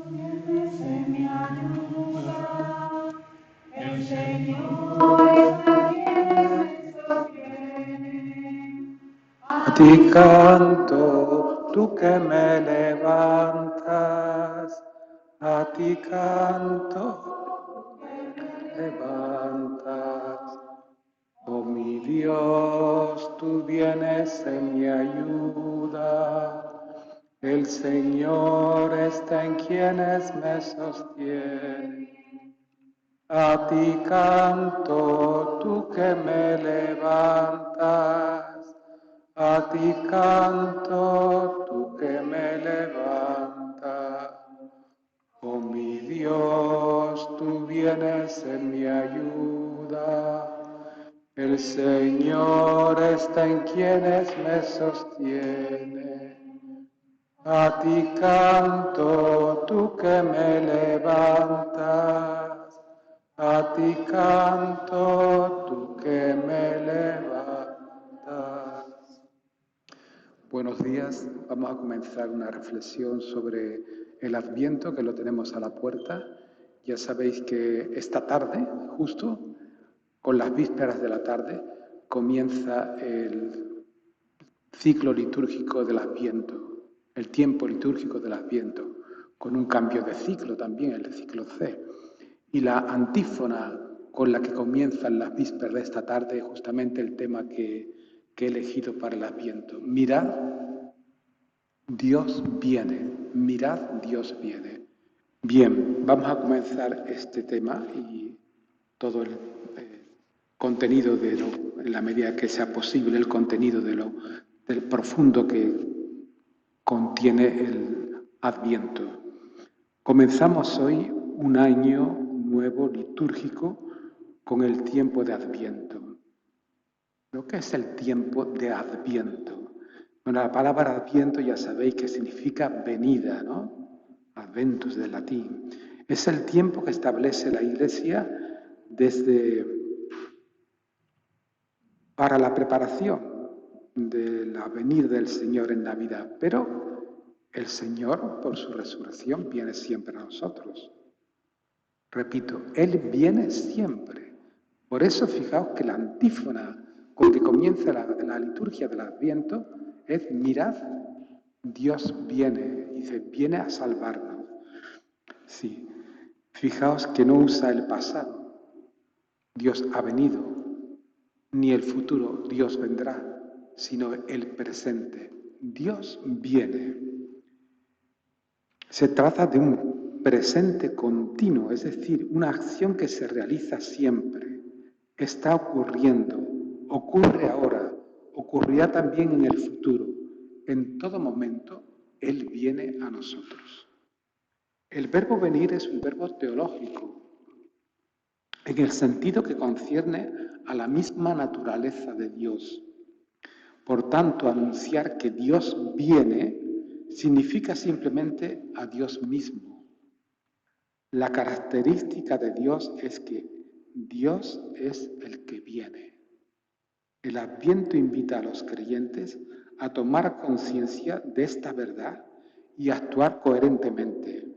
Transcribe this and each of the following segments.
Vienes en mi ayuda, el Señor está quien me sostiene. A ti canto, tú que me levantas, a ti canto, levantas. Oh mi Dios, tú vienes en mi ayuda. El Señor está en quienes me sostienen. A ti canto, tú que me levantas. A ti canto, tú que me levantas. Oh mi Dios, tú vienes en mi ayuda. El Señor está en quienes me sostiene. A ti canto, tú que me levantas. A ti canto, tú que me levantas. Buenos días, vamos a comenzar una reflexión sobre el Adviento, que lo tenemos a la puerta. Ya sabéis que esta tarde, justo con las vísperas de la tarde, comienza el ciclo litúrgico del Adviento, el tiempo litúrgico del Adviento, con un cambio de ciclo también, el ciclo C. Y la antífona con la que comienzan las vísperas de esta tarde es justamente el tema que he elegido para el Adviento. Mirad, Dios viene. Mirad, Dios viene. Bien, vamos a comenzar este tema y todo el contenido en la medida que sea posible, el contenido del profundo que contiene el Adviento. Comenzamos hoy un año nuevo litúrgico con el tiempo de Adviento. ¿Lo que es el tiempo de Adviento? Bueno, la palabra Adviento ya sabéis que significa venida, ¿no? Adventus del latín. Es el tiempo que establece la Iglesia para la preparación del venir del Señor en Navidad. Pero el Señor, por su resurrección, viene siempre a nosotros. Repito, Él viene siempre. Por eso fijaos que la antífona con que comienza la liturgia del Adviento es: mirad, Dios viene, dice, viene a salvarnos. Sí, fijaos que no usa el pasado, Dios ha venido, ni el futuro, Dios vendrá, sino el presente, Dios viene. Se trata de un presente continuo, es decir, una acción que se realiza siempre. Está ocurriendo, ocurre ahora, ocurrirá también en el futuro. En todo momento, Él viene a nosotros. El verbo venir es un verbo teológico, en el sentido que concierne a la misma naturaleza de Dios. Por tanto, anunciar que Dios viene significa simplemente a Dios mismo. La característica de Dios es que Dios es el que viene. El Adviento invita a los creyentes a tomar conciencia de esta verdad y a actuar coherentemente.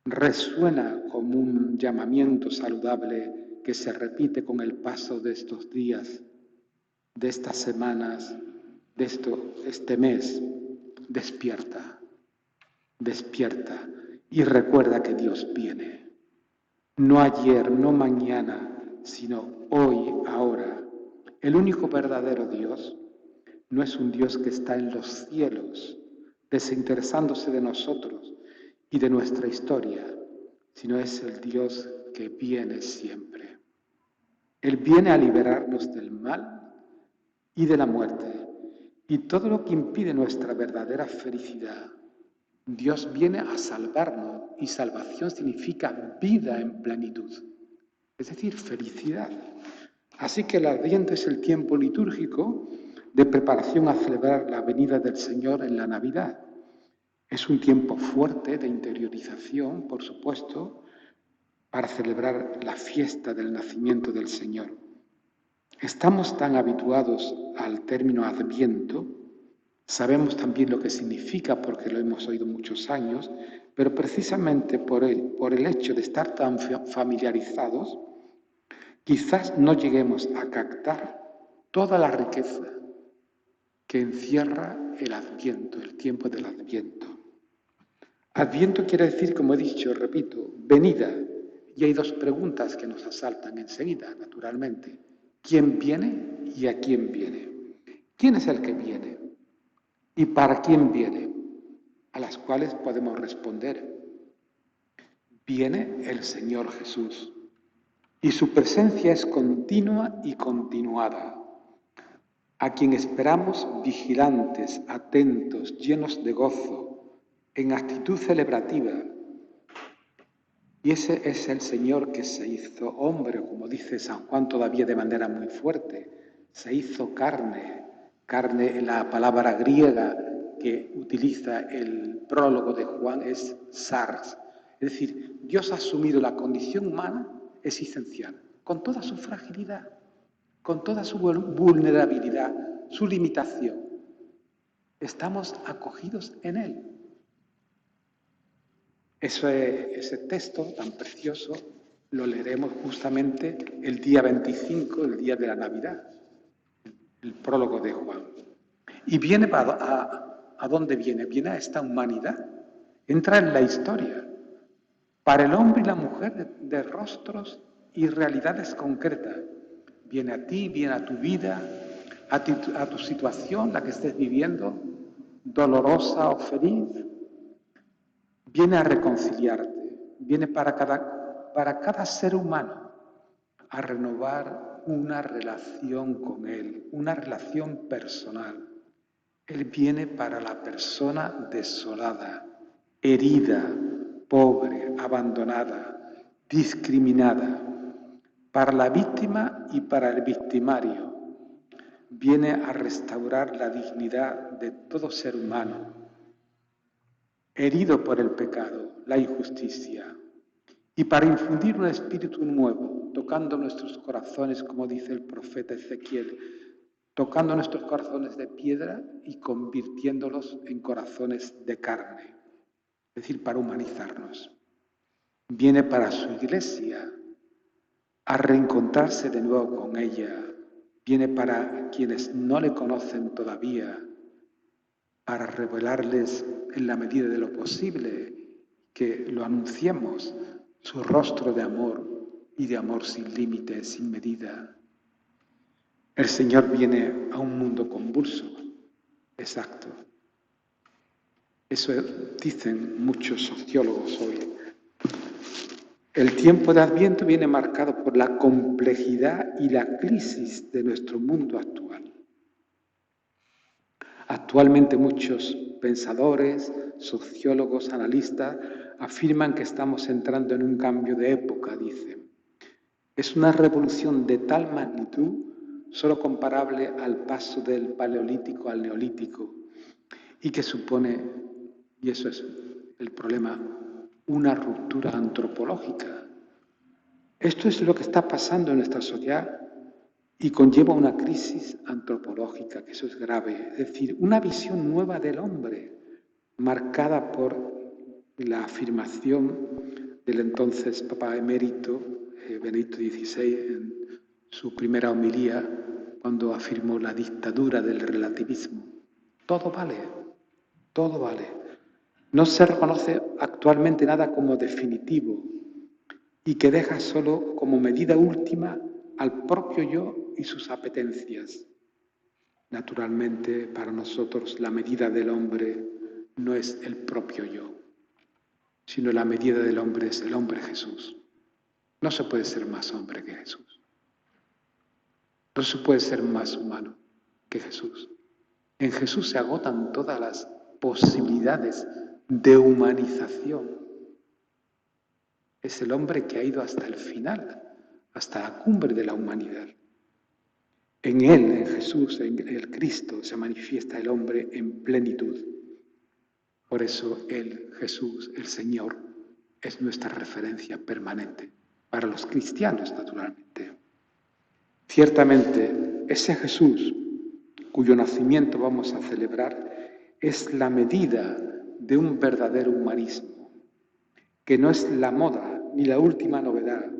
Resuena como un llamamiento saludable que se repite con el paso de estos días, de estas semanas, de este mes. Despierta, despierta y recuerda que Dios viene. No ayer, no mañana, sino hoy, ahora. El único verdadero Dios no es un Dios que está en los cielos, desinteresándose de nosotros y de nuestra historia, sino es el Dios que viene siempre. Él viene a liberarnos del mal y de la muerte y todo lo que impide nuestra verdadera felicidad. Dios viene a salvarnos y salvación significa vida en plenitud, es decir, felicidad. Así que el Adviento es el tiempo litúrgico de preparación a celebrar la venida del Señor en la Navidad. Es un tiempo fuerte de interiorización, por supuesto, para celebrar la fiesta del nacimiento del Señor. Estamos tan habituados al término Adviento, Sabemos también lo que significa porque lo hemos oído muchos años, pero precisamente por el hecho de estar tan familiarizados, quizás no lleguemos a captar toda la riqueza que encierra el Adviento, el tiempo del Adviento. Adviento quiere decir, como he dicho, repito, venida. Y hay dos preguntas que nos asaltan enseguida, naturalmente. ¿Quién viene y a quién viene? ¿Quién es el que viene? ¿Y para quién viene? A las cuales podemos responder. Viene el Señor Jesús. Y su presencia es continua y continuada, a quien esperamos vigilantes, atentos, llenos de gozo, en actitud celebrativa. Y ese es el Señor que se hizo hombre, como dice San Juan todavía de manera muy fuerte, se hizo carne. Carne, la palabra griega que utiliza el prólogo de Juan es sars. Es decir, Dios ha asumido la condición humana existencial, con toda su fragilidad, con toda su vulnerabilidad, su limitación. Estamos acogidos en Él. Ese texto tan precioso lo leeremos justamente el día 25, el día de la Navidad, el prólogo de Juan. Y viene ¿a dónde viene? Viene a esta humanidad, entra en la historia, para el hombre y la mujer de rostros y realidades concretas. Viene a ti, viene a tu vida, a tu situación, la que estés viviendo, dolorosa o feliz. Viene a reconciliarte, viene para cada ser humano a renovar una relación con Él, una relación personal. Él viene para la persona desolada, herida, pobre, abandonada, discriminada, para la víctima y para el victimario. Viene a restaurar la dignidad de todo ser humano, herido por el pecado, la injusticia, y para infundir un espíritu nuevo, tocando nuestros corazones, como dice el profeta Ezequiel, tocando nuestros corazones de piedra y convirtiéndolos en corazones de carne, es decir, para humanizarnos. Viene para su iglesia a reencontrarse de nuevo con ella, viene para quienes no le conocen todavía, para revelarles en la medida de lo posible que lo anunciemos, su rostro de amor y de amor sin límites, sin medida. El Señor viene a un mundo convulso, exacto. Eso dicen muchos sociólogos hoy. El tiempo de Adviento viene marcado por la complejidad y la crisis de nuestro mundo actual. Actualmente muchos pensadores, sociólogos, analistas afirman que estamos entrando en un cambio de época, dicen. Es una revolución de tal magnitud, solo comparable al paso del Paleolítico al Neolítico, y que supone, y eso es el problema, una ruptura antropológica. Esto es lo que está pasando en nuestra sociedad y conlleva una crisis antropológica, que eso es grave, es decir, una visión nueva del hombre, marcada por la afirmación del entonces Papa Emérito, Benedicto XVI, en su primera homilía, cuando afirmó la dictadura del relativismo. Todo vale, todo vale. No se reconoce actualmente nada como definitivo y que deja solo como medida última al propio yo y sus apetencias. Naturalmente, para nosotros la medida del hombre no es el propio yo, sino la medida del hombre es el hombre Jesús. No se puede ser más hombre que Jesús. No se puede ser más humano que Jesús. En Jesús se agotan todas las posibilidades de humanización. Es el hombre que ha ido hasta el final, hasta la cumbre de la humanidad. En Él, en Jesús, en el Cristo, se manifiesta el hombre en plenitud. Por eso Él, Jesús, el Señor, es nuestra referencia permanente, para los cristianos, naturalmente. Ciertamente, ese Jesús, cuyo nacimiento vamos a celebrar, es la medida de un verdadero humanismo, que no es la moda ni la última novedad,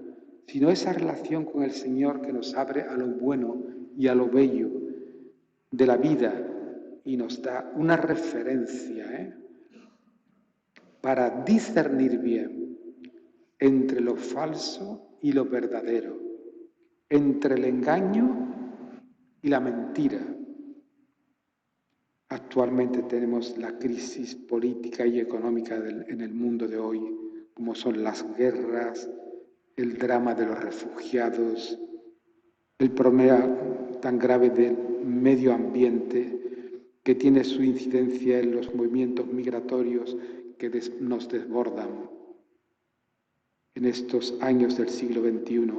sino esa relación con el Señor que nos abre a lo bueno y a lo bello de la vida y nos da una referencia para discernir bien entre lo falso y lo verdadero, entre el engaño y la mentira. Actualmente tenemos la crisis política y económica en el mundo de hoy, como son las guerras, el drama de los refugiados, el problema tan grave del medio ambiente que tiene su incidencia en los movimientos migratorios que nos desbordan. En estos años del siglo XXI,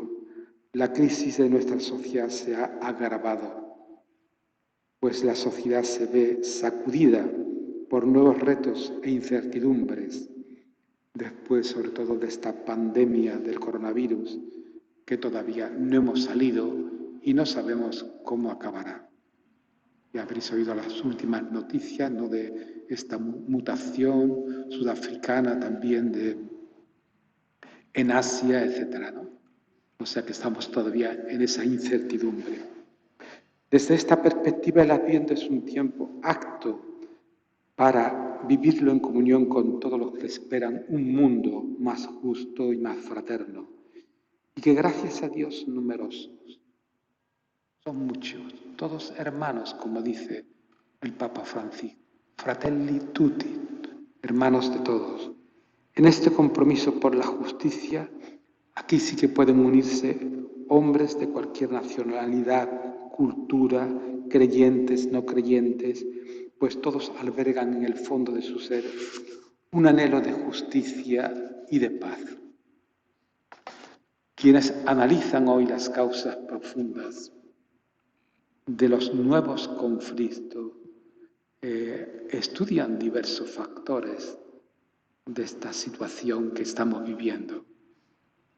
la crisis de nuestra sociedad se ha agravado, pues la sociedad se ve sacudida por nuevos retos e incertidumbres, después sobre todo de esta pandemia del coronavirus, que todavía no hemos salido y no sabemos cómo acabará. Ya habréis oído las últimas noticias, ¿no?, de esta mutación sudafricana también en Asia, etcétera, ¿no? O sea que estamos todavía en esa incertidumbre. Desde esta perspectiva, el Adviento es un tiempo apto para vivirlo en comunión con todos los que esperan un mundo más justo y más fraterno. Y que gracias a Dios son numerosos, son muchos, todos hermanos, como dice el Papa Francisco, fratelli tutti, hermanos de todos. En este compromiso por la justicia, aquí sí que pueden unirse hombres de cualquier nacionalidad, cultura, creyentes, no creyentes, pues todos albergan en el fondo de su ser un anhelo de justicia y de paz. Quienes analizan hoy las causas profundas de los nuevos conflictos estudian diversos factores de esta situación que estamos viviendo.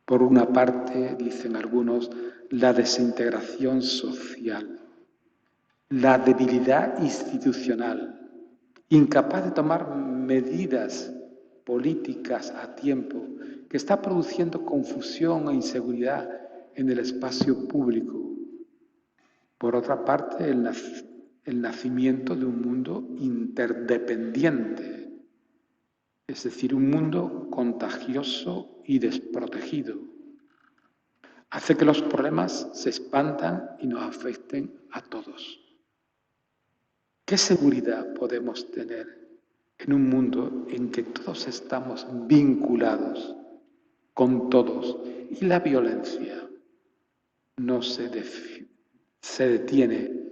Por una parte, dicen algunos, la desintegración social, la debilidad institucional, incapaz de tomar medidas políticas a tiempo, que está produciendo confusión e inseguridad en el espacio público. Por otra parte, el nacimiento de un mundo interdependiente, es decir, un mundo contagioso y desprotegido. Hace que los problemas se expandan y nos afecten a todos. ¿Qué seguridad podemos tener en un mundo en que todos estamos vinculados con todos y la violencia no se detiene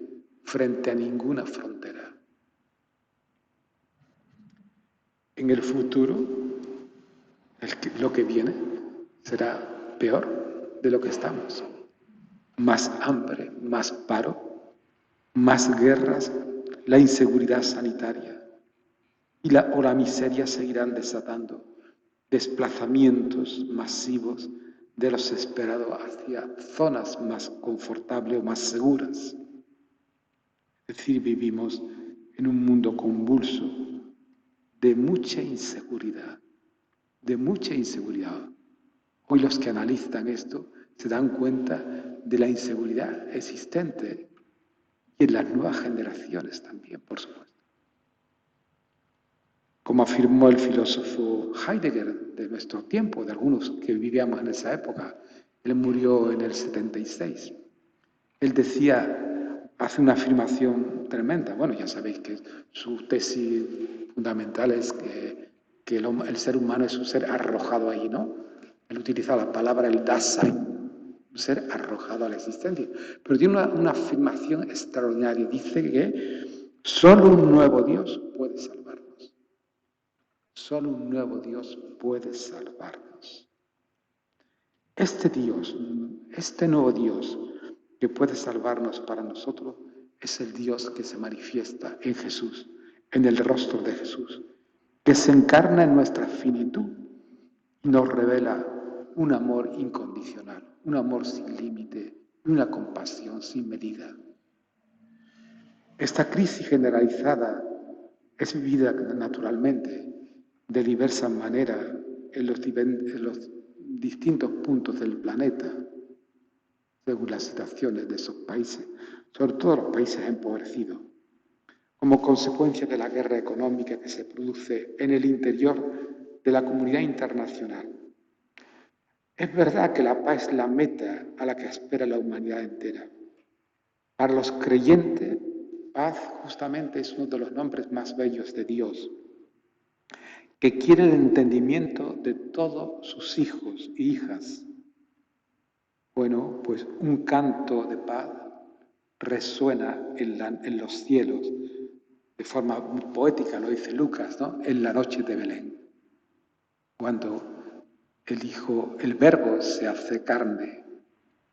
frente a ninguna frontera? En el futuro, lo que viene será peor de lo que estamos. Más hambre, más paro, más guerras, la inseguridad sanitaria o la miseria seguirán desatando desplazamientos masivos de los esperados hacia zonas más confortables o más seguras. Es decir, vivimos en un mundo convulso de mucha inseguridad, de mucha inseguridad. Hoy los que analizan esto se dan cuenta de la inseguridad existente y en las nuevas generaciones también, por supuesto. Como afirmó el filósofo Heidegger de nuestro tiempo, de algunos que vivíamos en esa época, él murió en el 76. Él decía, hace una afirmación tremenda, bueno, ya sabéis que su tesis fundamental es que el ser humano es un ser arrojado ahí, ¿no? Él utiliza la palabra el Dasein, un ser arrojado a la existencia. Pero tiene una afirmación extraordinaria. Dice que solo un nuevo Dios puede salvarnos. Solo un nuevo Dios puede salvarnos. Este Dios, este nuevo Dios que puede salvarnos para nosotros, es el Dios que se manifiesta en Jesús, en el rostro de Jesús, que se encarna en nuestra finitud y nos revela un amor incondicional, un amor sin límite y una compasión sin medida. Esta crisis generalizada es vivida naturalmente, de diversas maneras, en los distintos puntos del planeta, según las situaciones de esos países, sobre todo los países empobrecidos, como consecuencia de la guerra económica que se produce en el interior de la comunidad internacional. Es verdad que la paz es la meta a la que aspira la humanidad entera. Para los creyentes, paz justamente es uno de los nombres más bellos de Dios, que quiere el entendimiento de todos sus hijos e hijas. Bueno, pues un canto de paz resuena en los cielos, de forma muy poética, lo dice Lucas, ¿no? En la noche de Belén, cuando el Verbo se hace carne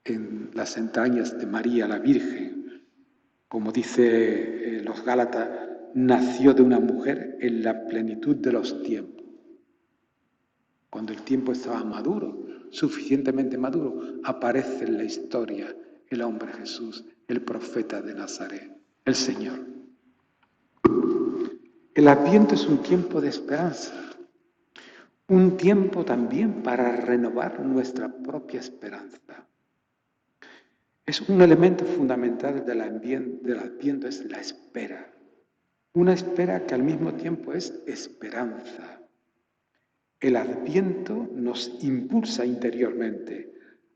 en las entrañas de María la Virgen, como dice los Gálatas, nació de una mujer en la plenitud de los tiempos. Cuando el tiempo estaba maduro, suficientemente maduro, aparece en la historia el hombre Jesús, el profeta de Nazaret, el Señor. El Adviento es un tiempo de esperanza, un tiempo también para renovar nuestra propia esperanza. Es un elemento fundamental del Adviento, es la espera. Una espera que al mismo tiempo es esperanza. El Adviento nos impulsa interiormente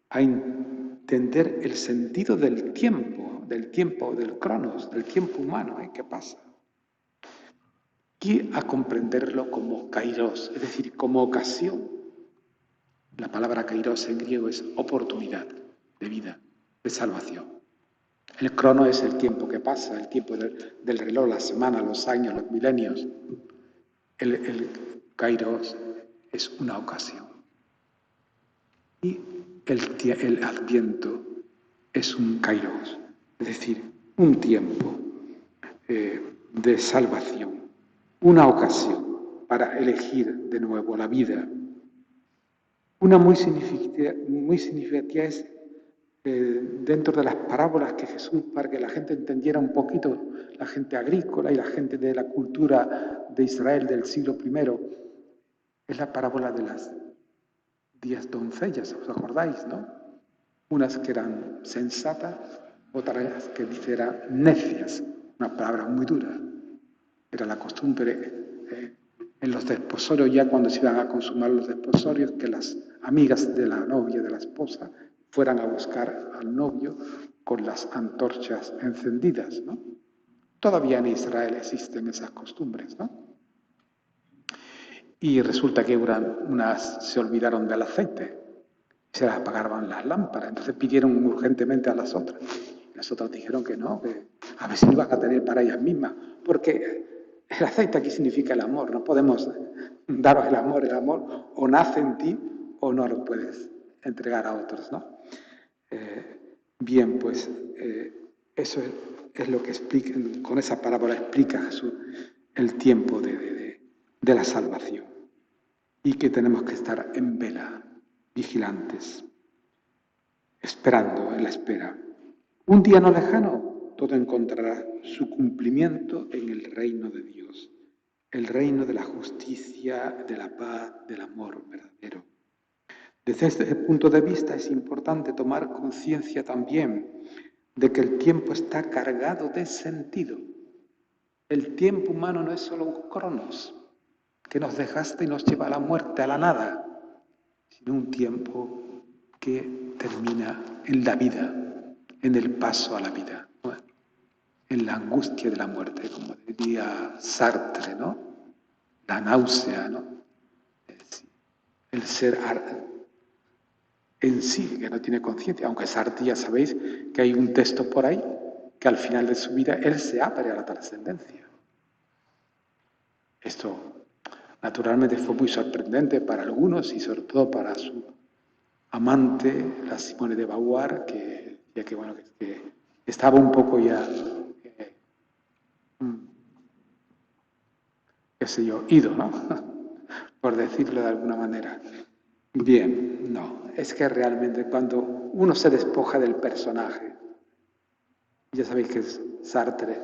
a entender el sentido del tiempo, del cronos, del tiempo humano que pasa. Y a comprenderlo como kairos, es decir, como ocasión. La palabra kairos en griego es oportunidad de vida, de salvación. El crono es el tiempo que pasa, el tiempo del reloj, las semanas, los años, los milenios. El kairos es una ocasión. Y el Adviento es un kairos, es decir, un tiempo de salvación, una ocasión para elegir de nuevo la vida. Una muy significativa es dentro de las parábolas que Jesús, para que la gente entendiera un poquito, la gente agrícola y la gente de la cultura de Israel del siglo I, es la parábola de las 10 doncellas, ¿os acordáis, no? Unas que eran sensatas, otras que eran necias, una palabra muy dura. Era la costumbre en los desposorios, ya cuando se iban a consumar los desposorios, que las amigas de la novia, de la esposa, fueran a buscar al novio con las antorchas encendidas, ¿no? Todavía en Israel existen esas costumbres, ¿no? Y resulta que unas se olvidaron del aceite, se las apagaron las lámparas, entonces pidieron urgentemente a las otras. Las otras dijeron que no, que a ver si lo iban a tener para ellas mismas, porque el aceite aquí significa el amor, no podemos daros el amor o nace en ti o no lo puedes entregar a otros, ¿no? Bien, pues eso es lo que explica, con esa parábola explica Jesús el tiempo de la salvación y que tenemos que estar en vela, vigilantes, esperando en la espera. Un día no lejano, todo encontrará su cumplimiento en el reino de Dios, el reino de la justicia, de la paz, del amor verdadero. Desde este punto de vista es importante tomar conciencia también de que el tiempo está cargado de sentido. El tiempo humano no es solo un cronos que nos dejaste y nos lleva a la muerte, a la nada, sino un tiempo que termina en la vida, en el paso a la vida, ¿no? En la angustia de la muerte, como diría Sartre, ¿no? La náusea, ¿no? El ser en sí, que no tiene conciencia, aunque Sartre ya sabéis que hay un texto por ahí que al final de su vida él se abre a la trascendencia. Esto naturalmente fue muy sorprendente para algunos y sobre todo para su amante, la Simone de Beauvoir, que estaba un poco ya, qué sé yo, ido, ¿no? Por decirlo de alguna manera. Bien, no, es que realmente cuando uno se despoja del personaje, ya sabéis que es Sartre,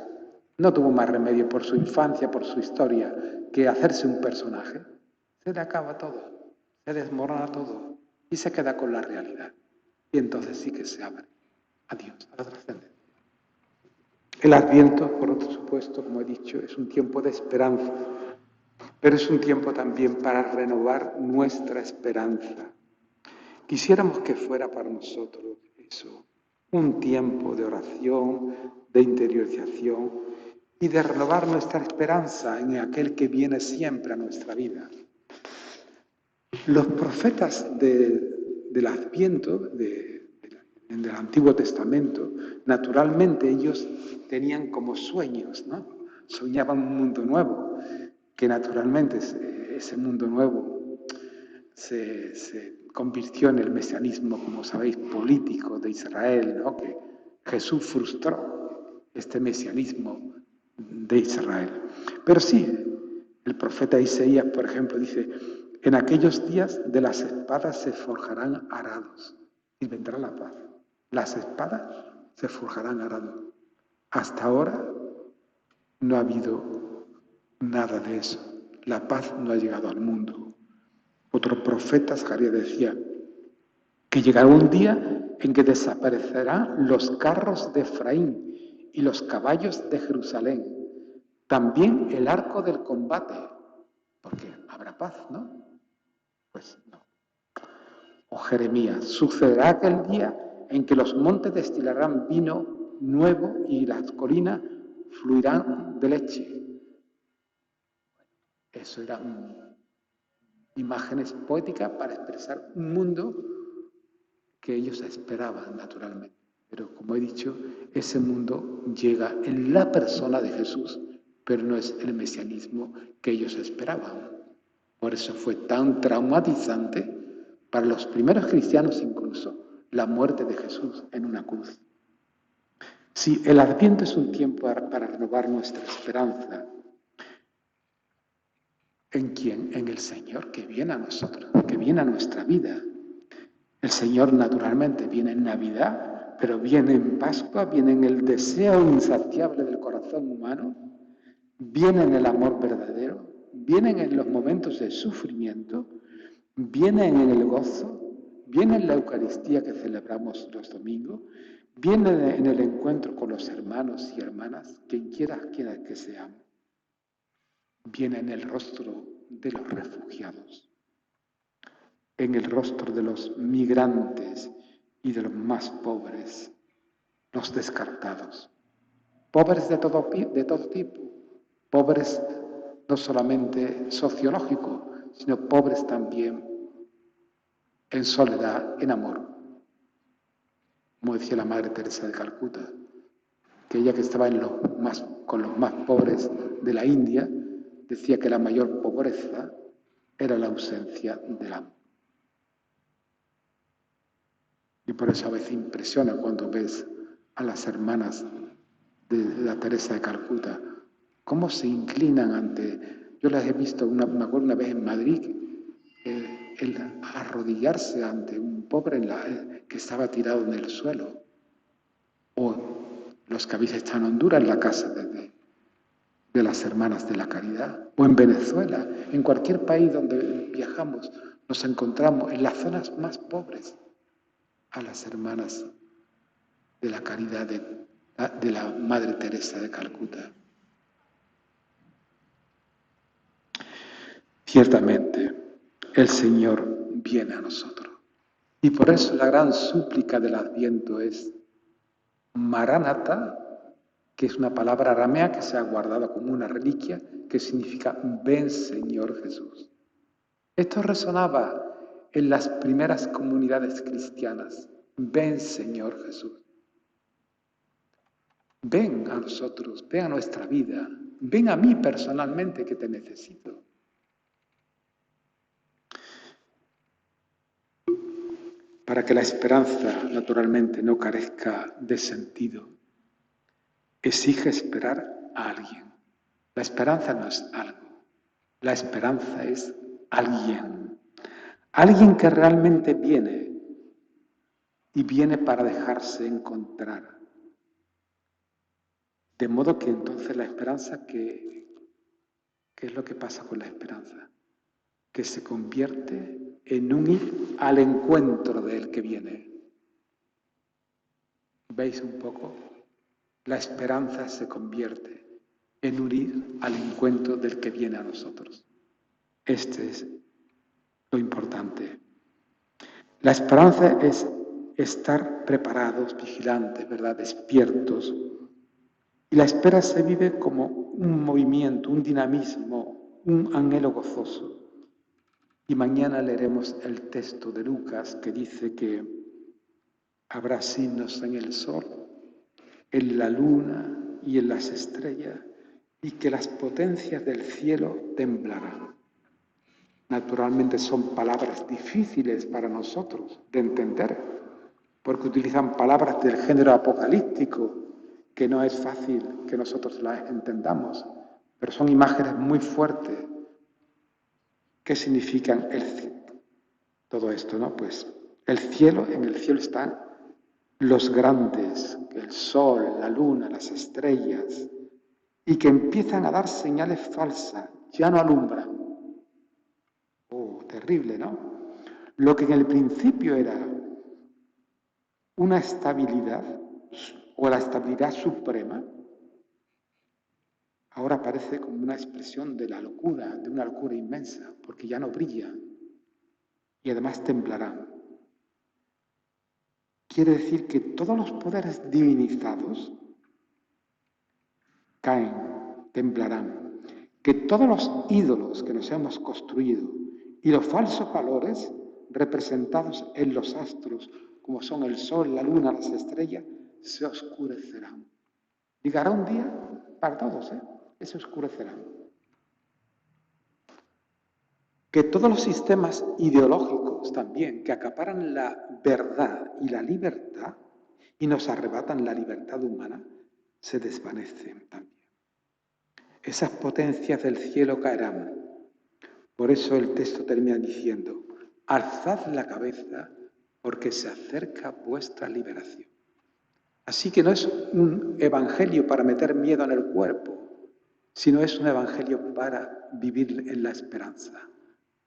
No tuvo más remedio por su infancia, por su historia, que hacerse un personaje. Se le acaba todo, se desmorona todo y se queda con la realidad. Y entonces sí que se abre a Dios, a la trascendencia. El Adviento, por otro supuesto, como he dicho, es un tiempo de esperanza, pero es un tiempo también para renovar nuestra esperanza. Quisiéramos que fuera para nosotros eso, un tiempo de oración, de interiorización y de renovar nuestra esperanza en aquel que viene siempre a nuestra vida. Los profetas del Adviento, del Antiguo Testamento, naturalmente ellos tenían como sueños, ¿no? Soñaban un mundo nuevo, que naturalmente ese mundo nuevo se convirtió en el mesianismo, como sabéis, político de Israel, ¿no? Que Jesús frustró este mesianismo de Israel. Pero sí, el profeta Isaías, por ejemplo, dice: en aquellos días de las espadas se forjarán arados y vendrá la paz. Las espadas se forjarán arados. Hasta ahora no ha habido nada de eso. La paz no ha llegado al mundo. Otro profeta, Zacarías, decía que llegará un día en que desaparecerán los carros de Efraín y los caballos de Jerusalén. También el arco del combate, porque habrá paz, ¿no? Pues no. O Jeremías: sucederá aquel día en que los montes destilarán vino nuevo y las colinas fluirán de leche. Eso eran imágenes poéticas para expresar un mundo que ellos esperaban naturalmente. Pero como he dicho, ese mundo llega en la persona de Jesús, pero no es el mesianismo que ellos esperaban. Por eso fue tan traumatizante para los primeros cristianos incluso la muerte de Jesús en una cruz. Sí, el Adviento es un tiempo para renovar nuestra esperanza. ¿En quién? En el Señor que viene a nosotros, que viene a nuestra vida. El Señor naturalmente viene en Navidad, pero viene en Pascua, viene en el deseo insaciable del corazón humano, viene en el amor verdadero, viene en los momentos de sufrimiento, viene en el gozo, viene en la Eucaristía que celebramos los domingos, viene en el encuentro con los hermanos y hermanas, quien quiera que seamos. Viene en el rostro de los refugiados, en el rostro de los migrantes y de los más pobres, los descartados. Pobres de todo tipo, pobres no solamente sociológicos, sino pobres también en soledad, en amor. Como decía la Madre Teresa de Calcuta, que ella, que estaba con los más pobres de la India, decía que la mayor pobreza era la ausencia del amor. Y por eso a veces impresiona cuando ves a las hermanas de la Teresa de Calcuta, cómo se inclinan ante... Yo las he visto, me acuerdo una vez en Madrid, el arrodillarse ante un pobre que estaba tirado en el suelo. O los que habéis estado en Honduras, en la casa de las hermanas de la caridad. O en Venezuela, en cualquier país donde viajamos, nos encontramos en las zonas más pobres a las hermanas de la caridad de la Madre Teresa de Calcuta. Ciertamente, el Señor viene a nosotros. Y por eso la gran súplica del Adviento es Maránata, que es una palabra aramea que se ha guardado como una reliquia, que significa ven Señor Jesús. Esto resonaba en las primeras comunidades cristianas. Ven Señor Jesús. Ven a nosotros, ven a nuestra vida, ven a mí personalmente que te necesito. Para que la esperanza, naturalmente, no carezca de sentido, exige esperar a alguien. La esperanza no es algo, la esperanza es alguien. Alguien que realmente viene y viene para dejarse encontrar. De modo que entonces la esperanza, ¿qué es lo que pasa con la esperanza? Que se convierte en un ir al encuentro del que viene. ¿Veis un poco? La esperanza se convierte en un ir al encuentro del que viene a nosotros. Este es lo importante. La esperanza es estar preparados, vigilantes, ¿verdad? Despiertos. Y la espera se vive como un movimiento, un dinamismo, un anhelo gozoso. Y mañana leeremos el texto de Lucas que dice que habrá signos en el sol, en la luna y en las estrellas, y que las potencias del cielo temblarán. Naturalmente son palabras difíciles para nosotros de entender, porque utilizan palabras del género apocalíptico, que no es fácil que nosotros las entendamos, pero son imágenes muy fuertes. ¿Qué significan todo esto, no? Pues el cielo, en el cielo están los grandes, el sol, la luna, las estrellas, y que empiezan a dar señales falsas, ya no alumbran. Oh, terrible, ¿no? Lo que en el principio era una estabilidad, o la estabilidad suprema, ahora parece como una expresión de la locura, de una locura inmensa, porque ya no brilla y además temblará. Quiere decir que todos los poderes divinizados caen, temblarán, que todos los ídolos que nos hemos construido y los falsos valores representados en los astros, como son el sol, la luna, las estrellas, se oscurecerán. Llegará un día para todos, que se oscurecerán. Que todos los sistemas ideológicos también, que acaparan la verdad y la libertad y nos arrebatan la libertad humana, se desvanecen también. Esas potencias del cielo caerán. Por eso el texto termina diciendo, alzad la cabeza porque se acerca vuestra liberación. Así que no es un evangelio para meter miedo en el cuerpo, sino es un evangelio para vivir en la esperanza.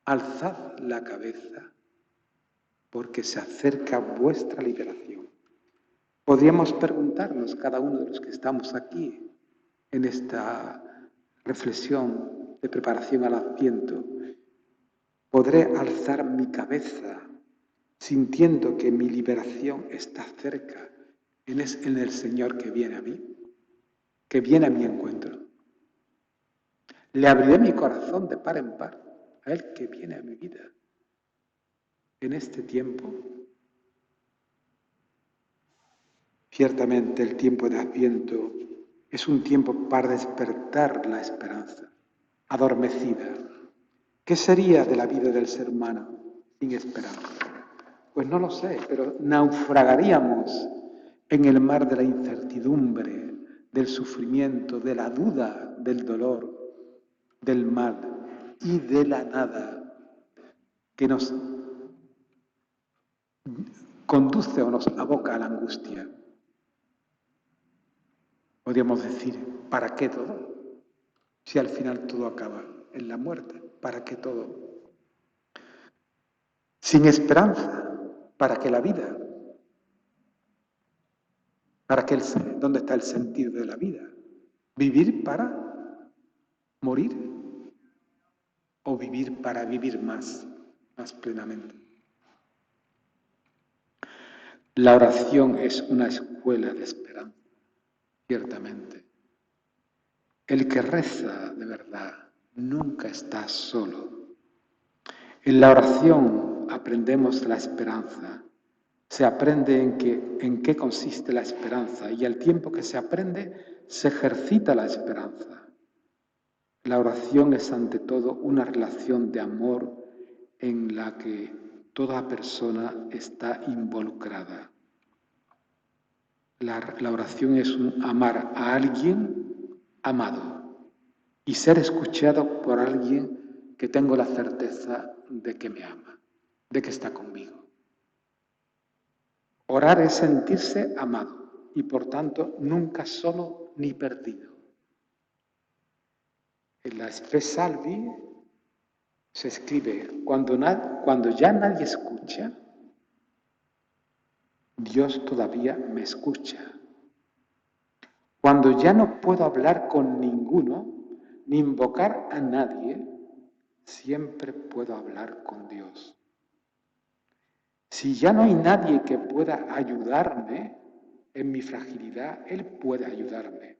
Alzad la cabeza porque se acerca vuestra liberación. Podríamos preguntarnos, cada uno de los que estamos aquí, en esta reflexión de preparación al Adviento, ¿podré alzar mi cabeza sintiendo que mi liberación está cerca en el Señor que viene a mí, que viene a mi encuentro? ¿Le abriré mi corazón de par en par a Él que viene a mi vida en este tiempo? Ciertamente el tiempo de Adviento es un tiempo para despertar la esperanza, adormecida. ¿Qué sería de la vida del ser humano sin esperanza? Pues no lo sé, pero naufragaríamos en el mar de la incertidumbre, del sufrimiento, de la duda, del dolor, del mal y de la nada que nos conduce o nos aboca a la angustia. Podríamos decir, ¿para qué todo? Si al final todo acaba en la muerte, ¿para qué todo? Sin esperanza, ¿para qué la vida? ¿Dónde está el sentido de la vida? ¿Vivir para morir? ¿O vivir para vivir más plenamente? La oración es una escuela de esperanza, ciertamente. El que reza de verdad nunca está solo. En la oración aprendemos la esperanza. Se aprende en qué consiste la esperanza y al tiempo que se aprende se ejercita la esperanza. La oración es ante todo una relación de amor en la que toda persona está involucrada. La oración es un amar a alguien amado y ser escuchado por alguien que tengo la certeza de que me ama, de que está conmigo. Orar es sentirse amado y por tanto nunca solo ni perdido. En la Spe Salvi se escribe, cuando ya nadie escucha, Dios todavía me escucha. Cuando ya no puedo hablar con ninguno, ni invocar a nadie, siempre puedo hablar con Dios. Si ya no hay nadie que pueda ayudarme en mi fragilidad, Él puede ayudarme.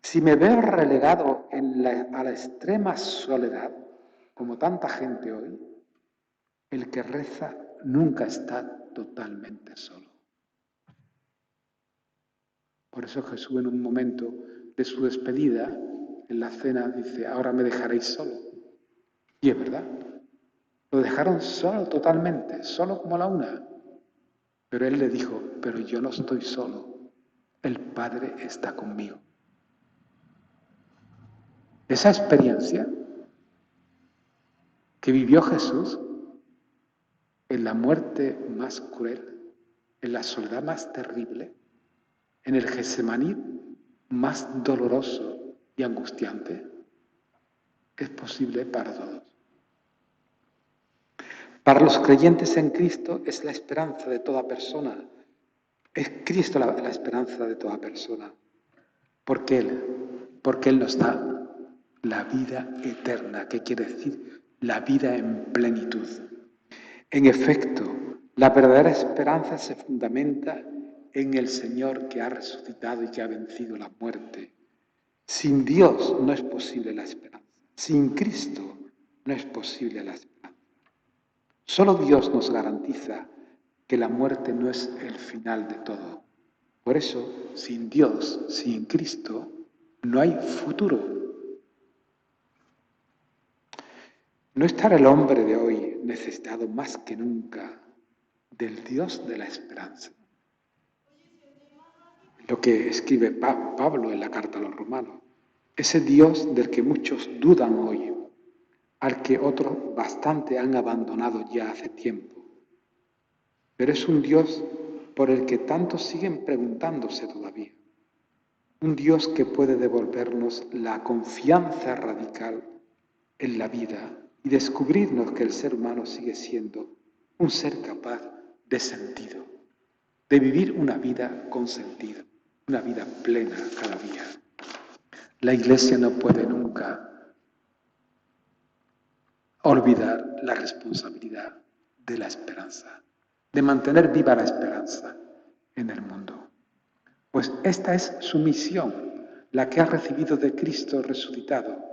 Si me veo relegado a la extrema soledad, como tanta gente hoy, el que reza nunca está totalmente solo. Por eso Jesús en un momento de su despedida, en la cena, dice, ahora me dejaréis solo. Y es verdad, lo dejaron solo totalmente, solo como la una. Pero Él le dijo, pero yo no estoy solo, el Padre está conmigo. Esa experiencia que vivió Jesús en la muerte más cruel, en la soledad más terrible, en el Getsemaní más doloroso y angustiante, es posible para todos. Para los creyentes en Cristo es la esperanza de toda persona. Es Cristo la esperanza de toda persona. Porque Él nos da la vida eterna, que quiere decir la vida en plenitud. En efecto, la verdadera esperanza se fundamenta en el Señor que ha resucitado y que ha vencido la muerte. Sin Dios no es posible la esperanza. Sin Cristo no es posible la esperanza. Solo Dios nos garantiza que la muerte no es el final de todo. Por eso, sin Dios, sin Cristo, no hay futuro. ¿No estará el hombre de hoy necesitado más que nunca del Dios de la esperanza? Lo que escribe Pablo en la carta a los romanos. Ese Dios del que muchos dudan hoy, al que otros bastante han abandonado ya hace tiempo. Pero es un Dios por el que tantos siguen preguntándose todavía. Un Dios que puede devolvernos la confianza radical en la vida y descubrirnos que el ser humano sigue siendo un ser capaz de sentido, de vivir una vida con sentido, una vida plena cada día. La Iglesia no puede nunca olvidar la responsabilidad de la esperanza, de mantener viva la esperanza en el mundo. Pues esta es su misión, la que ha recibido de Cristo resucitado.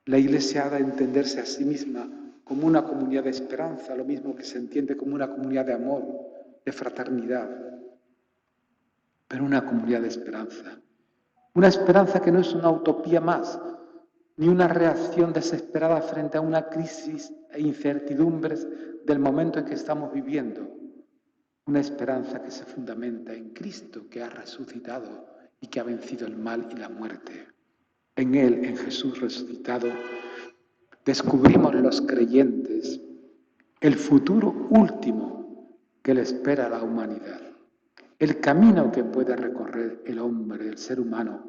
La Iglesia ha de entenderse a sí misma como una comunidad de esperanza, lo mismo que se entiende como una comunidad de amor, de fraternidad, pero una comunidad de esperanza. Una esperanza que no es una utopía más, ni una reacción desesperada frente a una crisis e incertidumbres del momento en que estamos viviendo. Una esperanza que se fundamenta en Cristo, que ha resucitado y que ha vencido el mal y la muerte. En Él, en Jesús resucitado, descubrimos los creyentes el futuro último que le espera a la humanidad, el camino que puede recorrer el hombre, el ser humano,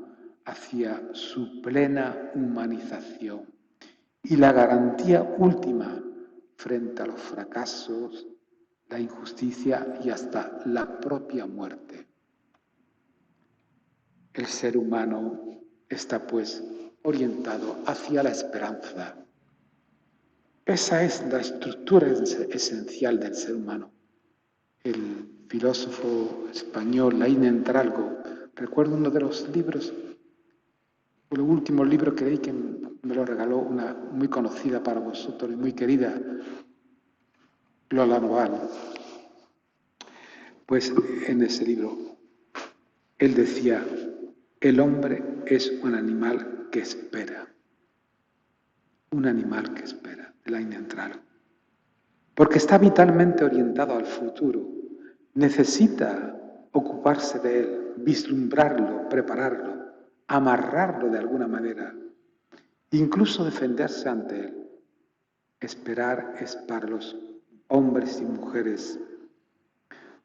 hacia su plena humanización y la garantía última frente a los fracasos, la injusticia y hasta la propia muerte. El ser humano está pues orientado hacia la esperanza. Esa es la estructura esencial del ser humano. El filósofo español Laín Entralgo, recuerdo uno de los libros, el último libro que leí, que me lo regaló una muy conocida para vosotros y muy querida, Lola Noval. Pues en ese libro él decía, el hombre es un animal que espera. Un animal que espera, de Laín Entralgo. Porque está vitalmente orientado al futuro. Necesita ocuparse de él, vislumbrarlo, prepararlo, amarrarlo de alguna manera, incluso defenderse ante él. Esperar es para los hombres y mujeres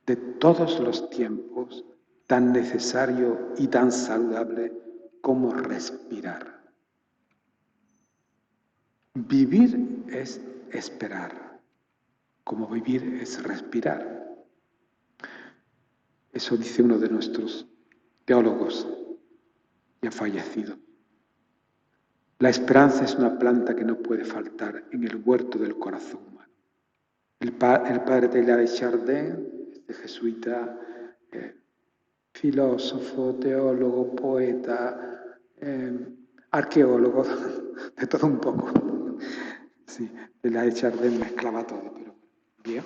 de todos los tiempos tan necesario y tan saludable como respirar. Vivir es esperar, como vivir es respirar. Eso dice uno de nuestros teólogos ya fallecido. La esperanza es una planta que no puede faltar en el huerto del corazón humano. El padre Teilhard de Chardin, este jesuita, filósofo, teólogo, poeta, arqueólogo, de todo un poco. Sí, Teilhard de Chardin mezclaba todo, pero bien.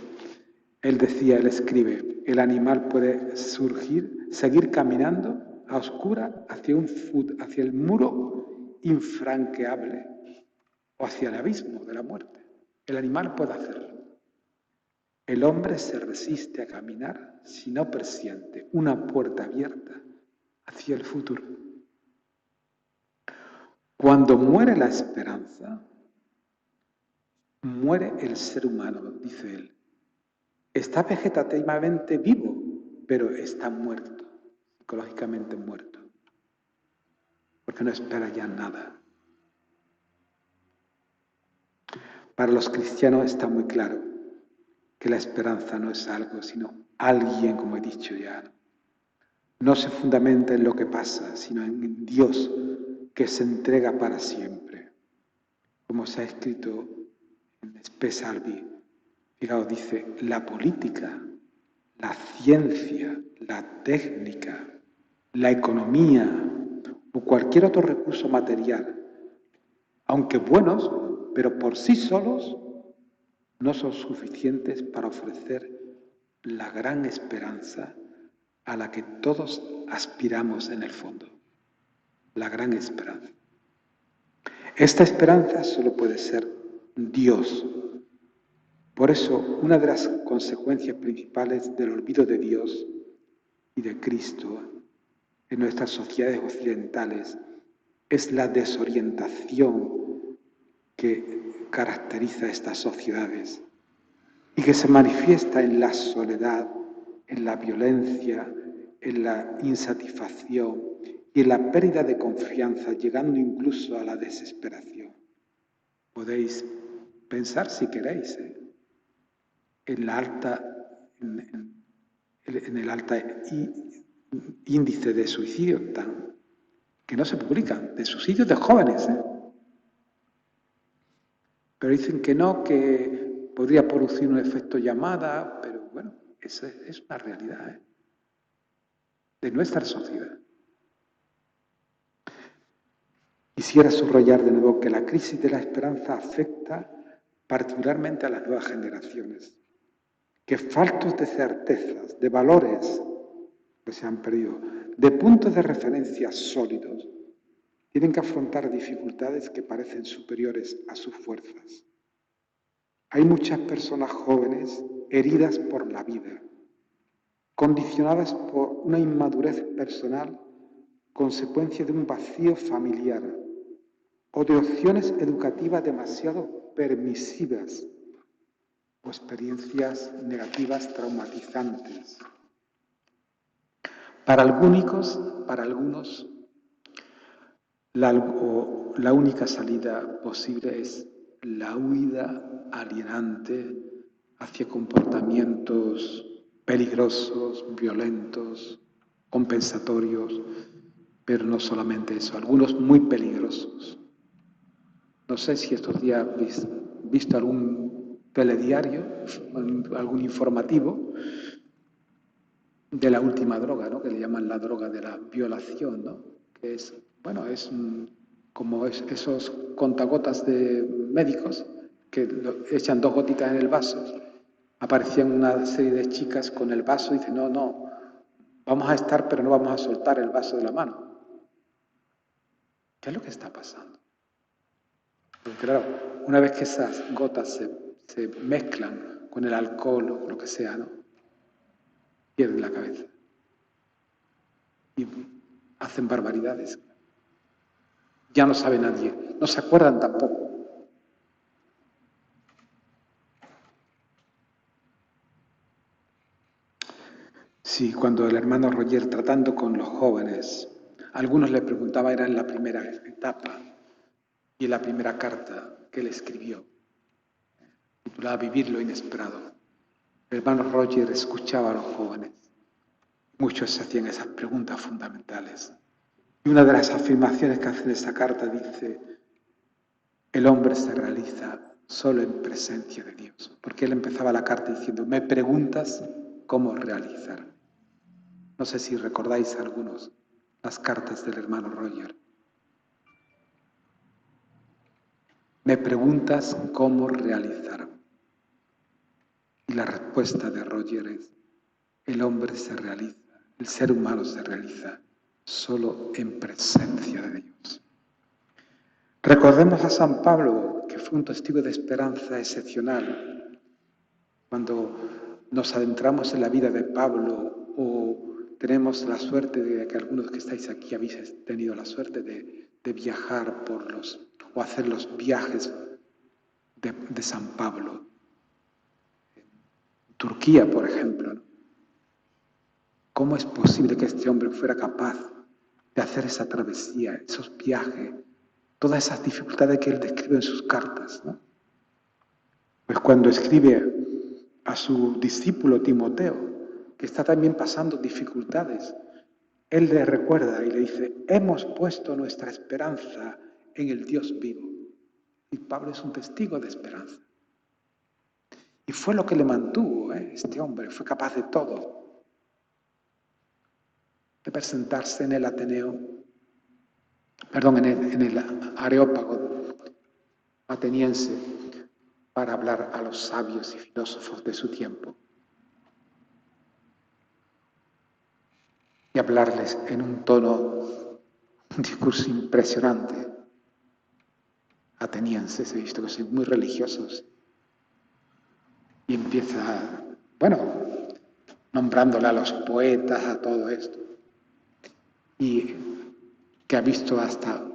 Él decía, él escribe, el animal puede seguir caminando a oscuras hacia el muro infranqueable o hacia el abismo de la muerte. El animal puede hacerlo. El hombre se resiste a caminar si no presiente una puerta abierta hacia el futuro. Cuando muere la esperanza, muere el ser humano, dice él. Está vegetativamente vivo, pero está muerto, psicológicamente muerto, porque no espera ya nada. Para los cristianos está muy claro que la esperanza no es algo, sino alguien, como he dicho ya. No se fundamenta en lo que pasa, sino en Dios, que se entrega para siempre. Como se ha escrito en Spe Salvi, fijaos, dice, la política, la ciencia, la técnica, la economía o cualquier otro recurso material, aunque buenos, pero por sí solos, no son suficientes para ofrecer la gran esperanza a la que todos aspiramos en el fondo. La gran esperanza. Esta esperanza solo puede ser Dios. Por eso, una de las consecuencias principales del olvido de Dios y de Cristo en nuestras sociedades occidentales es la desorientación que caracteriza a estas sociedades y que se manifiesta en la soledad, en la violencia, en la insatisfacción y en la pérdida de confianza, llegando incluso a la desesperación. Podéis pensar, si queréis, en el alta índice de suicidio que no se publican, de suicidios de jóvenes. Pero dicen que no, que podría producir un efecto llamada, pero bueno, esa es una realidad de nuestra sociedad. Quisiera subrayar de nuevo que la crisis de la esperanza afecta particularmente a las nuevas generaciones, que faltos de certezas, de valores que se han perdido, de puntos de referencia sólidos, tienen que afrontar dificultades que parecen superiores a sus fuerzas. Hay muchas personas jóvenes heridas por la vida, condicionadas por una inmadurez personal, consecuencia de un vacío familiar o de opciones educativas demasiado permisivas o experiencias negativas traumatizantes. Para algunos, la única salida posible es la huida alienante hacia comportamientos peligrosos, violentos, compensatorios, pero no solamente eso, algunos muy peligrosos. No sé si estos días habéis visto algún telediario, algún informativo de la última droga, ¿no? Que le llaman la droga de la violación, ¿no? Que es, bueno, es como esos contagotas de médicos que echan 2 gotitas en el vaso. Aparecían una serie de chicas con el vaso y dicen, no, vamos a estar, pero no vamos a soltar el vaso de la mano. ¿Qué es lo que está pasando? Porque claro, una vez que esas gotas se mezclan con el alcohol o lo que sea, ¿no? Pierden la cabeza. Y hacen barbaridades. Ya no sabe nadie, no se acuerdan tampoco. Sí, cuando el hermano Roger, tratando con los jóvenes, algunos le preguntaban, era en la primera etapa y en la primera carta que él escribió, titulada Vivir lo inesperado. El hermano Roger escuchaba a los jóvenes. Muchos se hacían esas preguntas fundamentales. Y una de las afirmaciones que hace en esa carta dice, el hombre se realiza solo en presencia de Dios. Porque él empezaba la carta diciendo, me preguntas cómo realizar. No sé si recordáis algunos las cartas del hermano Roger. Me preguntas cómo realizar. Y la respuesta de Roger es, el hombre se realiza, el ser humano se realiza solo en presencia de Dios. Recordemos a San Pablo, que fue un testigo de esperanza excepcional. Cuando nos adentramos en la vida de Pablo o tenemos la suerte de que algunos que estáis aquí habéis tenido la suerte de viajar o hacer los viajes de San Pablo. Turquía, por ejemplo, ¿no? ¿Cómo es posible que este hombre fuera capaz de hacer esa travesía, esos viajes, todas esas dificultades que él describe en sus cartas, ¿no? Pues cuando escribe a su discípulo Timoteo, que está también pasando dificultades, él le recuerda y le dice, hemos puesto nuestra esperanza en el Dios vivo. Y Pablo es un testigo de esperanza. Y fue lo que le mantuvo, este hombre, fue capaz de todo. De presentarse en el Ateneo, en el Areópago ateniense, para hablar a los sabios y filósofos de su tiempo. Y hablarles en un tono, un discurso impresionante. Atenienses, he visto que son muy religiosos. Y empieza, nombrándole a los poetas, a todo esto. Y que ha visto hasta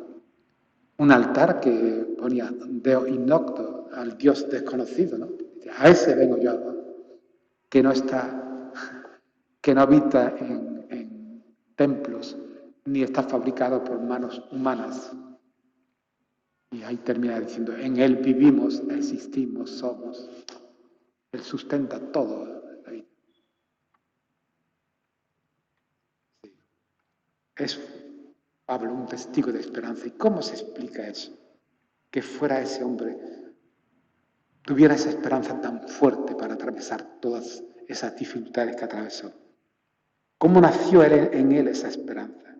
un altar que ponía Deo Innocto, al Dios desconocido, ¿no? A ese vengo yo, ¿no? Que no habita en templos, ni está fabricado por manos humanas. Y ahí termina diciendo, en Él vivimos, existimos, somos. Él sustenta todo. Es Pablo un testigo de esperanza. ¿Y cómo se explica eso? Que fuera ese hombre, tuviera esa esperanza tan fuerte para atravesar todas esas dificultades que atravesó. ¿Cómo nació en él esa esperanza?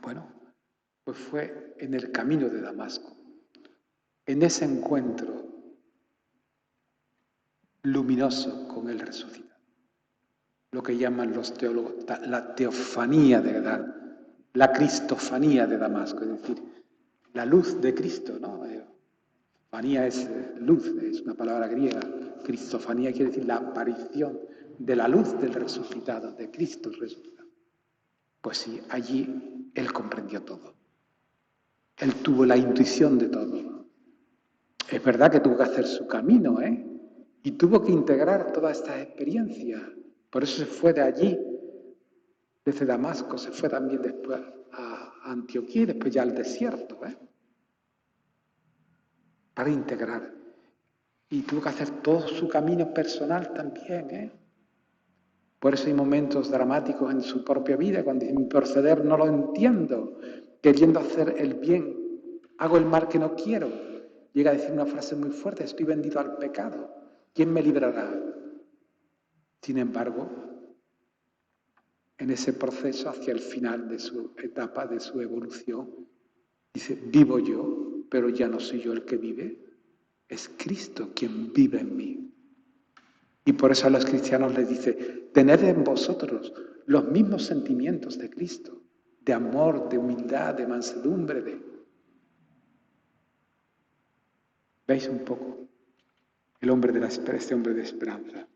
Bueno, pues fue en el camino de Damasco, en ese encuentro luminoso con el resucitado. Lo que llaman los teólogos la teofanía de la cristofanía de Damasco, es decir, la luz de Cristo, ¿no? Fanía es luz, es una palabra griega. Cristofanía quiere decir la aparición de la luz del resucitado, de Cristo resucitado. Pues sí, allí él comprendió todo. Él tuvo la intuición de todo. Es verdad que tuvo que hacer su camino, y tuvo que integrar toda esta experiencia. Por eso se fue de allí, desde Damasco, se fue también después a Antioquía y después ya al desierto, para integrar. Y tuvo que hacer todo su camino personal también, Por eso hay momentos dramáticos en su propia vida, cuando dice, mi proceder no lo entiendo, queriendo hacer el bien, hago el mal que no quiero. Llega a decir una frase muy fuerte, estoy vendido al pecado, ¿quién me librará? Sin embargo, en ese proceso, hacia el final de su etapa, de su evolución, dice, vivo yo, pero ya no soy yo el que vive, es Cristo quien vive en mí. Y por eso a los cristianos les dice, tened en vosotros los mismos sentimientos de Cristo, de amor, de humildad, de mansedumbre, ¿Veis un poco? Este hombre de esperanza.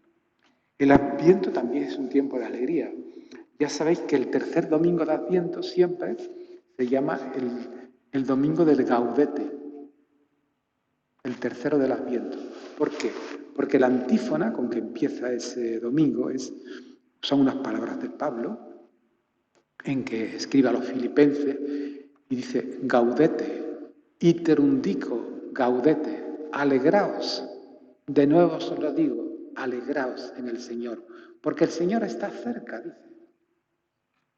El Adviento también es un tiempo de alegría. Ya sabéis que el tercer domingo de Adviento siempre se llama el domingo del Gaudete. el tercero del Adviento. ¿Por qué? Porque la antífona con que empieza ese domingo son unas palabras de Pablo, en que escribe a los filipenses y dice: gaudete, iterum dico, gaudete, alegraos. De nuevo os lo digo, alegraos en el Señor, porque el Señor está cerca, dice.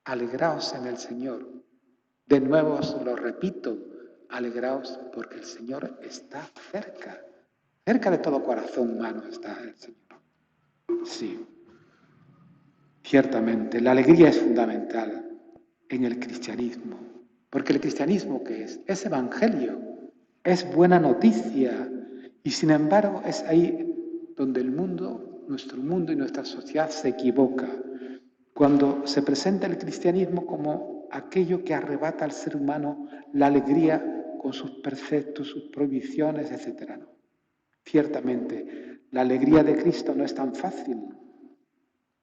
Alegraos en el Señor. De nuevo os lo repito, alegraos porque el Señor está cerca. Cerca de todo corazón humano está el Señor. Sí, ciertamente, la alegría es fundamental en el cristianismo, porque el cristianismo, ¿qué es? Es evangelio, es buena noticia, y sin embargo es ahí donde el mundo, nuestro mundo y nuestra sociedad se equivoca, cuando se presenta el cristianismo como aquello que arrebata al ser humano la alegría con sus preceptos, sus prohibiciones, etc. No. Ciertamente, la alegría de Cristo no es tan fácil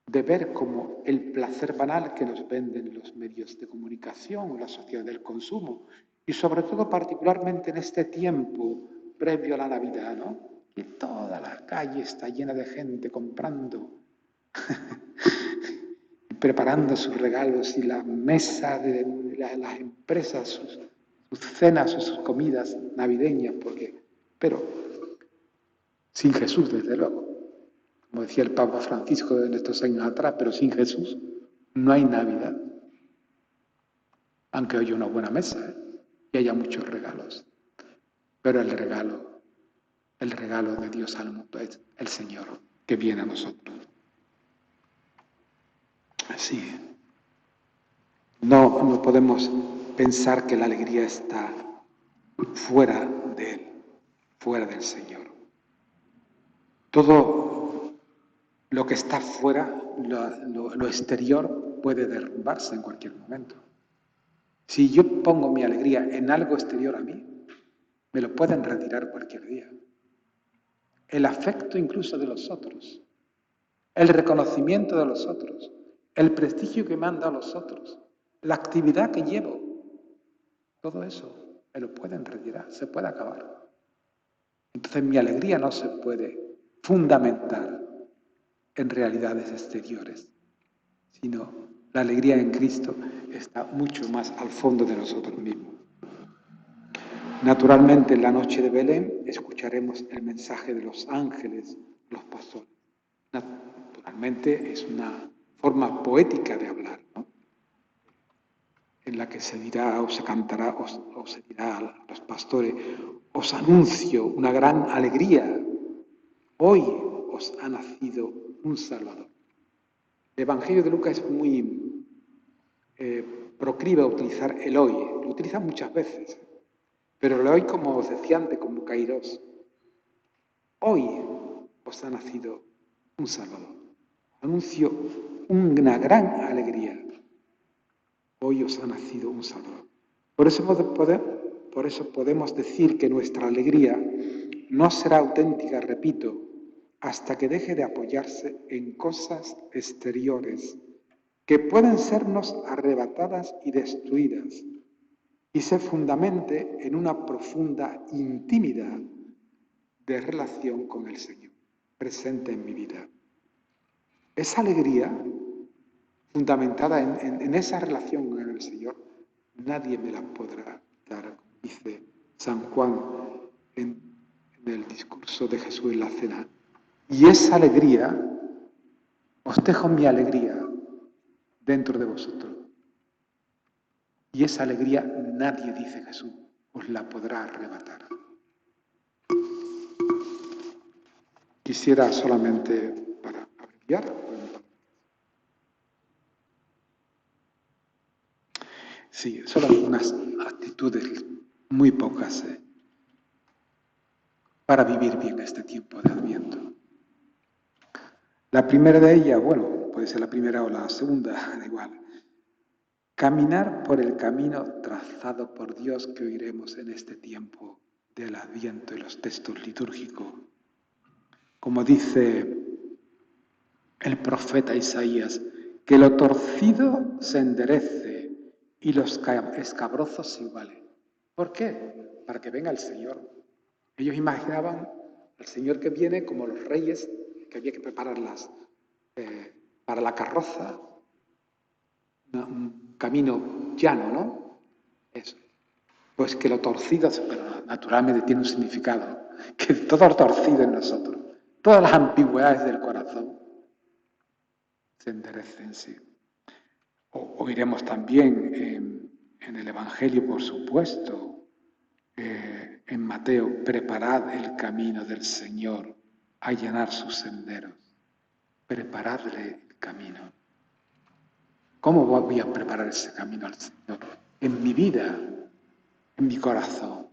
de ver como el placer banal que nos venden los medios de comunicación o la sociedad del consumo, y sobre todo particularmente en este tiempo previo a la Navidad, ¿no? Y toda la calle está llena de gente comprando y preparando sus regalos, y la mesa de las empresas, sus cenas o sus comidas navideñas, pero sin Jesús, desde luego. Como decía el Papa Francisco en estos años atrás, pero sin Jesús no hay Navidad. Aunque haya una buena mesa y haya muchos regalos. Pero el regalo de Dios al mundo es el Señor que viene a nosotros. Así. No podemos pensar que la alegría está fuera de Él, fuera del Señor. Todo lo que está fuera, lo exterior, puede derrumbarse en cualquier momento. Si yo pongo mi alegría en algo exterior a mí, me lo pueden retirar cualquier día. El afecto incluso de los otros, el reconocimiento de los otros, el prestigio que me han dado los otros, la actividad que llevo, todo eso me lo pueden retirar, se puede acabar. Entonces mi alegría no se puede fundamentar en realidades exteriores, sino la alegría en Cristo está mucho más al fondo de nosotros mismos. Naturalmente, en la noche de Belén escucharemos el mensaje de los ángeles, los pastores. Naturalmente es una forma poética de hablar, ¿no? En la que se dirá o se cantará o se dirá a los pastores: os anuncio una gran alegría, hoy os ha nacido un Salvador. El Evangelio de Lucas es muy proclive a utilizar el hoy, lo utiliza muchas veces, pero el hoy, como os decía antes, como Kairos. Hoy os ha nacido un Salvador. Anuncio una gran alegría. Hoy os ha nacido un Salvador. Por eso podemos decir que nuestra alegría no será auténtica, repito, hasta que deje de apoyarse en cosas exteriores que pueden sernos arrebatadas y destruidas, y se fundamente en una profunda intimidad de relación con el Señor, presente en mi vida. Esa alegría, fundamentada en esa relación con el Señor, nadie me la podrá dar, dice San Juan en el discurso de Jesús en la cena. Y esa alegría, os dejo mi alegría dentro de vosotros. Y esa alegría nadie, dice Jesús, os la podrá arrebatar. Quisiera solamente, para abreviar, sí, solo algunas actitudes, muy pocas, para vivir bien este tiempo de Adviento. La primera de ellas, bueno, puede ser la primera o la segunda, da igual. Caminar por el camino trazado por Dios que oiremos en este tiempo del Adviento y los textos litúrgicos. Como dice el profeta Isaías, que lo torcido se enderece y los escabrozos se igualen. ¿Por qué? Para que venga el Señor. Ellos imaginaban al Señor que viene como los reyes, que había que prepararlas para la carroza, un camino llano, ¿no? Eso. Pues que lo torcido, pero naturalmente tiene un significado, que todo lo torcido en nosotros, todas las ambigüedades del corazón se enderecen, sí. Oiremos también en el Evangelio, por supuesto, en Mateo, preparad el camino del Señor, allanar sus senderos, preparadle el camino. ¿Cómo voy a preparar ese camino al Señor? En mi vida, en mi corazón.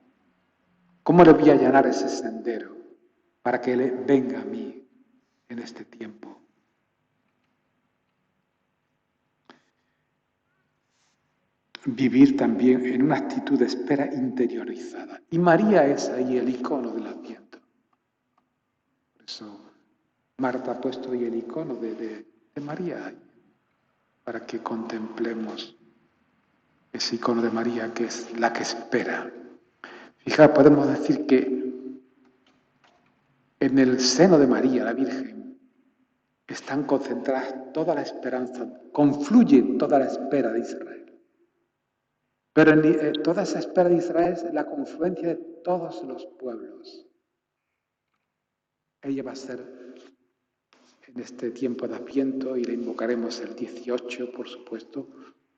¿Cómo le voy a allanar ese sendero para que Él venga a mí en este tiempo? Vivir también en una actitud de espera interiorizada. Y María es ahí el icono del Adviento. Por eso Marta ha puesto ahí el icono de María, para que contemplemos ese icono de María que es la que espera. Fijaos, podemos decir que en el seno de María, la Virgen, están concentradas toda la esperanza, confluye toda la espera de Israel. Pero toda esa espera de Israel es la confluencia de todos los pueblos. Ella va a ser en este tiempo de Adviento, y la invocaremos el 18, por supuesto,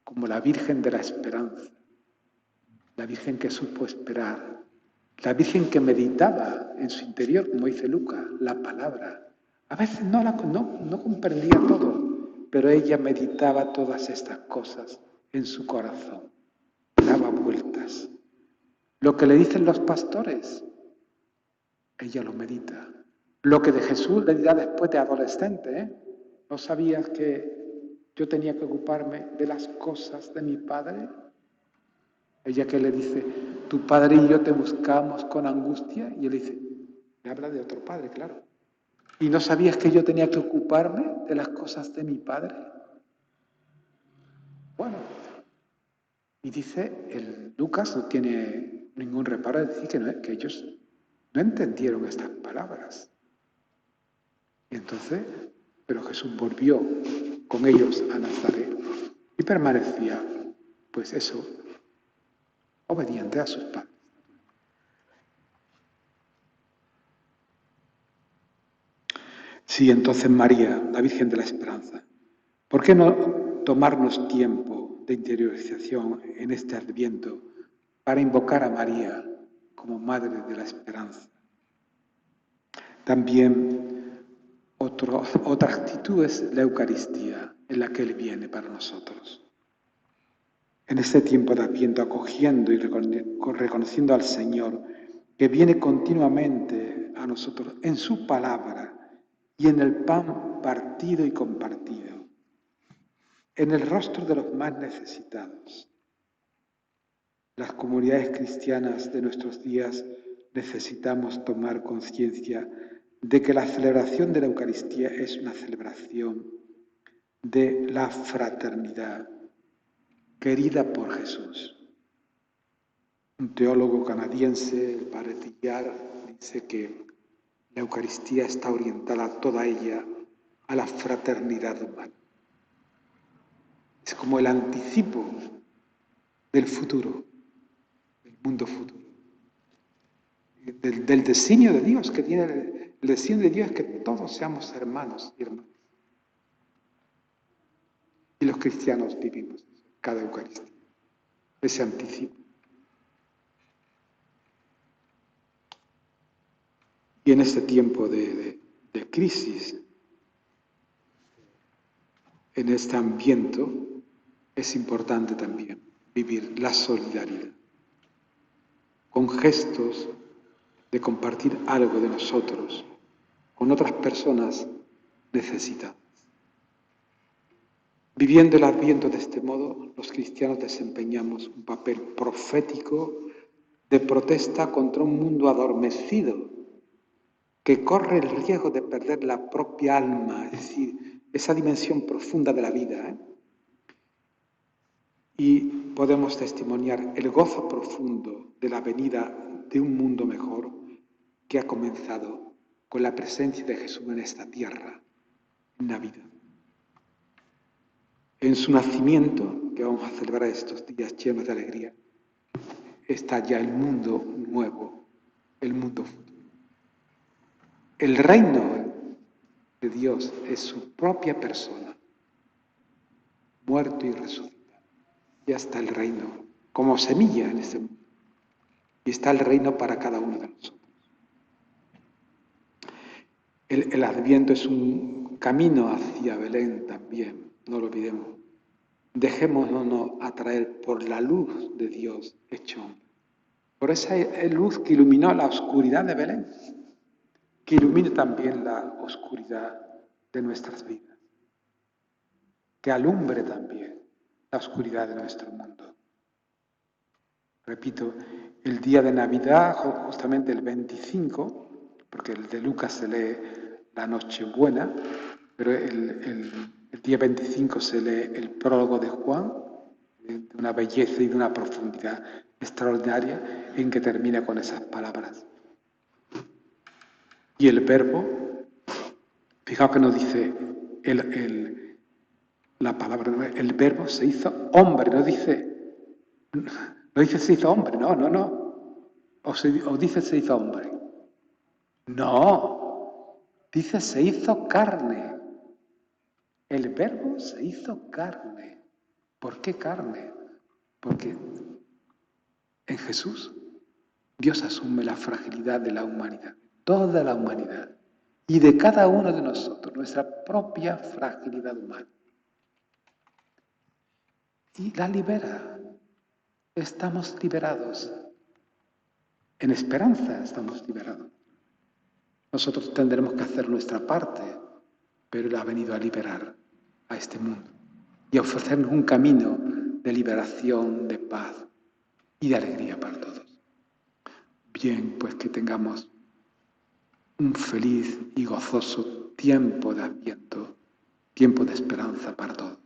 como la Virgen de la Esperanza, la Virgen que supo esperar, la Virgen que meditaba en su interior, como dice Lucas, la palabra. A veces no comprendía todo, pero ella meditaba todas estas cosas en su corazón, daba vueltas. Lo que le dicen los pastores, ella lo medita. Lo que de Jesús le dirá después de adolescente, ¿eh? ¿No sabías que yo tenía que ocuparme de las cosas de mi padre? Ella que le dice, tu padre y yo te buscamos con angustia, y él dice, me habla de otro padre, claro. ¿Y no sabías que yo tenía que ocuparme de las cosas de mi padre? Bueno, y dice, Lucas no tiene ningún reparo de decir que ellos no entendieron estas palabras. Y entonces, pero Jesús volvió con ellos a Nazaret y permanecía, pues eso, obediente a sus padres. Sí, entonces María, la Virgen de la Esperanza, ¿por qué no tomarnos tiempo de interiorización en este Adviento para invocar a María como Madre de la Esperanza? También otra actitud es la Eucaristía, en la que Él viene para nosotros. En este tiempo de Adviento, acogiendo y reconociendo al Señor, que viene continuamente a nosotros en su palabra y en el pan partido y compartido, en el rostro de los más necesitados. Las comunidades cristianas de nuestros días necesitamos tomar conciencia de que la celebración de la Eucaristía es una celebración de la fraternidad querida por Jesús. Un teólogo canadiense, el padre Tillar, dice que la Eucaristía está orientada toda ella a la fraternidad humana. Es como el anticipo del futuro, del mundo futuro. Del designio de Dios, que tiene el designio de Dios es que todos seamos hermanos y hermanas. Y los cristianos vivimos cada Eucaristía, ese anticipo. Y en este tiempo de crisis, en este ambiente, es importante también vivir la solidaridad, con gestos de compartir algo de nosotros con otras personas necesitadas. Viviendo el Adviento de este modo, los cristianos desempeñamos un papel profético de protesta contra un mundo adormecido que corre el riesgo de perder la propia alma, es decir, esa dimensión profunda de la vida. Y podemos testimoniar el gozo profundo de la venida de un mundo mejor que ha comenzado con la presencia de Jesús en esta tierra, en Navidad. En su nacimiento, que vamos a celebrar estos días llenos de alegría, está ya el mundo nuevo, el mundo futuro. El reino de Dios es su propia persona, muerto y resucitado. Ya está el reino como semilla en este mundo. Y está el reino para cada uno de nosotros. El Adviento es un camino hacia Belén también, no lo olvidemos. Dejémonos atraer por la luz de Dios hecho hombre. Por esa luz que iluminó la oscuridad de Belén, que ilumine también la oscuridad de nuestras vidas, que alumbre también la oscuridad de nuestro mundo. Repito, el día de Navidad, justamente el 25, porque el de Lucas se lee la Nochebuena, pero el día 25 se lee el prólogo de Juan, de una belleza y de una profundidad extraordinaria, en que termina con esas palabras. Y el verbo, fijaos que nos dice la palabra, el verbo se hizo hombre, no dice se hizo hombre, no. O dice se hizo hombre. No, dice se hizo carne. El verbo se hizo carne. ¿Por qué carne? Porque en Jesús Dios asume la fragilidad de la humanidad, toda la humanidad, y de cada uno de nosotros, nuestra propia fragilidad humana. Y la libera. Estamos liberados. En esperanza estamos liberados. Nosotros tendremos que hacer nuestra parte, pero Él ha venido a liberar a este mundo y a ofrecernos un camino de liberación, de paz y de alegría para todos. Bien, pues que tengamos un feliz y gozoso tiempo de Adviento, tiempo de esperanza para todos.